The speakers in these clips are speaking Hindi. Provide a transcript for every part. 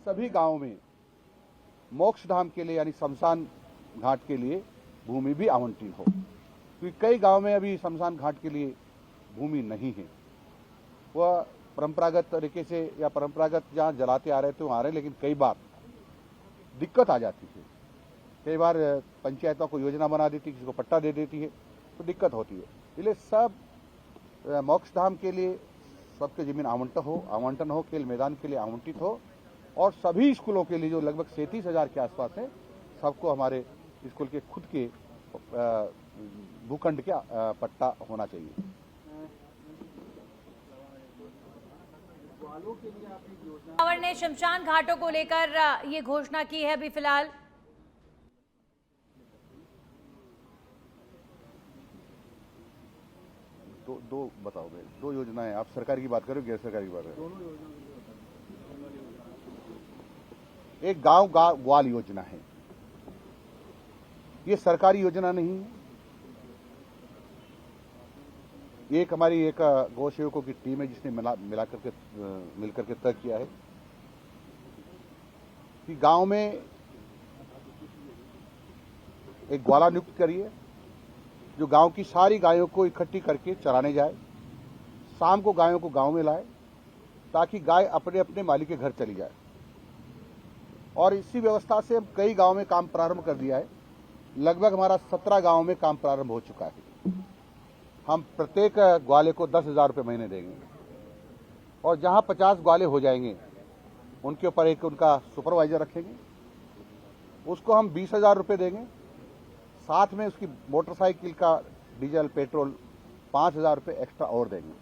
सभी गांवों में मोक्ष धाम के लिए यानी शमशान घाट के लिए भूमि भी आवंटित हो, क्योंकि कई गांव में अभी शमशान घाट के लिए भूमि नहीं है। वह परंपरागत तरीके से या परंपरागत जहाँ जलाते आ रहे थे वहाँ आ रहे, लेकिन कई बार दिक्कत आ जाती है। कई बार पंचायतों को योजना बना देती है, किसी को पट्टा दे देती है, तो दिक्कत होती है। इसलिए सब मोक्ष धाम के लिए सबके जमीन आवंटन हो, खेल मैदान के लिए आवंटित हो, और सभी स्कूलों के लिए जो लगभग 37,000 के आसपास है, सबको हमारे स्कूल के खुद के भूखंड का पट्टा होना चाहिए। रावण ने शमशान घाटों को लेकर ये घोषणा की है अभी फिलहाल। दो बताओगे, दो योजनाएं, आप सरकारी की बात करो, गैर सरकारी की बात करो। एक गांव ग्वाल योजना है, ये सरकारी योजना नहीं है। एक हमारी एक गौ सेवकों की टीम है जिसने मिलकर के तय किया है कि गांव में एक ग्वाला नियुक्त करिए जो गांव की सारी गायों को इकट्ठी करके चराने जाए, शाम को गायों को गांव में लाए ताकि गाय अपने अपने मालिक के घर चली जाए। और इसी व्यवस्था से हम कई गांव में काम प्रारंभ कर दिया है। लगभग हमारा 17 गांव में काम प्रारंभ हो चुका है। हम प्रत्येक ग्वाले को 10,000 रुपये महीने देंगे, और जहां 50 ग्वाले हो जाएंगे उनके ऊपर एक उनका सुपरवाइजर रखेंगे, उसको हम 20,000 रुपये देंगे। साथ में उसकी मोटरसाइकिल का डीजल पेट्रोल 5,000 रुपये एक्स्ट्रा और देंगे,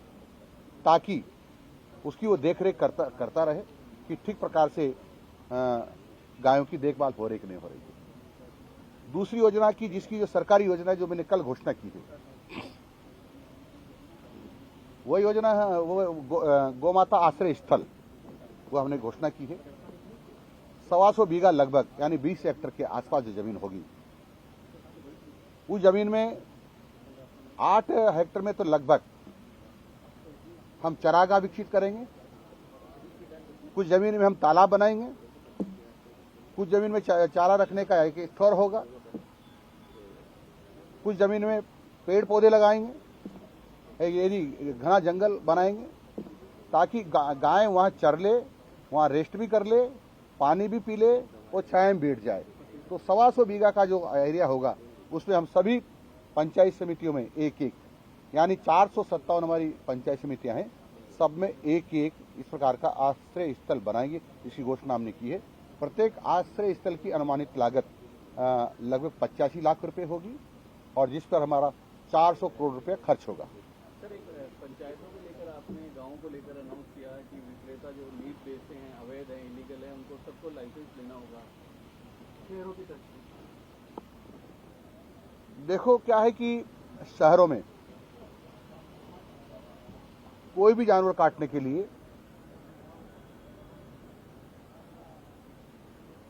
ताकि उसकी वो देखरेख करता रहे कि ठीक प्रकार से गायों की देखभाल हो रही कि नहीं हो रही है। दूसरी योजना की, जिसकी जो सरकारी योजना है, जो मैंने कल घोषणा की है, वो योजना है वो गौमाता आश्रय स्थल, वो हमने घोषणा की है। 125 बीघा लगभग यानी 20 हेक्टेयर के आसपास जो जमीन होगी, उस जमीन में 8 हेक्टेयर में तो लगभग हम चरागाह विकसित करेंगे, कुछ जमीन में हम तालाब बनाएंगे, कुछ जमीन में चारा रखने का एक स्टोर होगा, कुछ जमीन में पेड़ पौधे लगाएंगे, एक यदि घना जंगल बनाएंगे ताकि गाय वहां चर ले, वहां रेस्ट भी कर ले, पानी भी पी ले और छाया में बैठ जाए। तो 125 बीघा का जो एरिया होगा उसमें हम सभी पंचायत समितियों में एक एक यानी 457 हमारी पंचायत समितियां हैं, सब में एक एक इस प्रकार का आश्रय स्थल बनाएंगे। इसकी घोषणा हमने की है। प्रत्येक आश्रय स्थल की अनुमानित लागत लगभग 85 लाख रुपए होगी, और जिस पर हमारा 400 करोड़ रुपया खर्च होगा। सर, एक पंचायतों को लेकर आपने गाँव को लेकर अनाउंस किया है कि विक्रेता जो लीज बेचते हैं, अवैध है, इलीगल है, उनको सबको लाइसेंस लेना होगा। शहरों की तरफ देखो क्या है कि शहरों में कोई भी जानवर काटने के लिए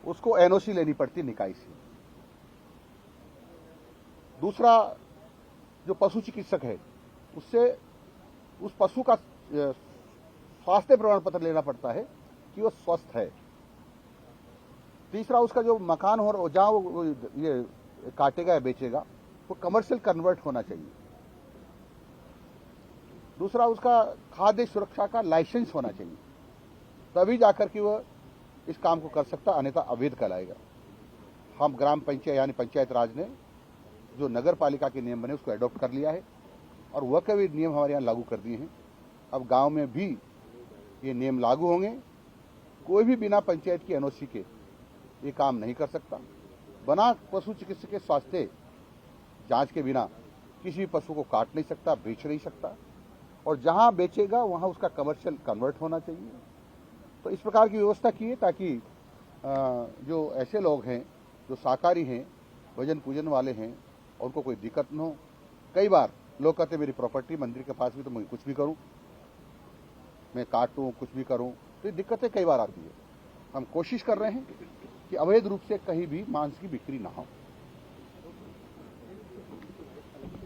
उसको एनओसी लेनी पड़ती निकाय से। दूसरा, जो पशु चिकित्सक है उससे उस पशु का स्वास्थ्य प्रमाण पत्र लेना पड़ता है कि वो स्वस्थ है। तीसरा, उसका जो मकान हो जहां वो ये काटेगा या बेचेगा वो कमर्शियल कन्वर्ट होना चाहिए। दूसरा, उसका खाद्य सुरक्षा का लाइसेंस होना चाहिए, तभी जाकर के वह इस काम को कर सकता, अन्यथा अवैध कहलाएगा। हम ग्राम पंचायत यानी पंचायत राज ने जो नगर पालिका के नियम बने उसको एडॉप्ट कर लिया है, और वह के भी नियम हमारे यहाँ लागू कर दिए हैं। अब गांव में भी ये नियम लागू होंगे। कोई भी बिना पंचायत की एनओसी के ये काम नहीं कर सकता। बना पशु चिकित्सक के स्वास्थ्य जांच के बिना किसी भी पशु को काट नहीं सकता, बेच नहीं सकता, और जहां बेचेगा वहां उसका कमर्शियल कन्वर्ट होना चाहिए। तो इस प्रकार की व्यवस्था की है ताकि जो ऐसे लोग हैं जो शाकाहारी हैं, भजन पूजन वाले हैं, उनको कोई दिक्कत न हो। कई बार लोग कहते मेरी प्रॉपर्टी मंदिर के पास भी, तो मैं कुछ भी करूं, मैं काटूं, कुछ भी करूं, तो ये दिक्कतें कई बार आती है। हम कोशिश कर रहे हैं कि अवैध रूप से कहीं भी मांस की बिक्री ना हो।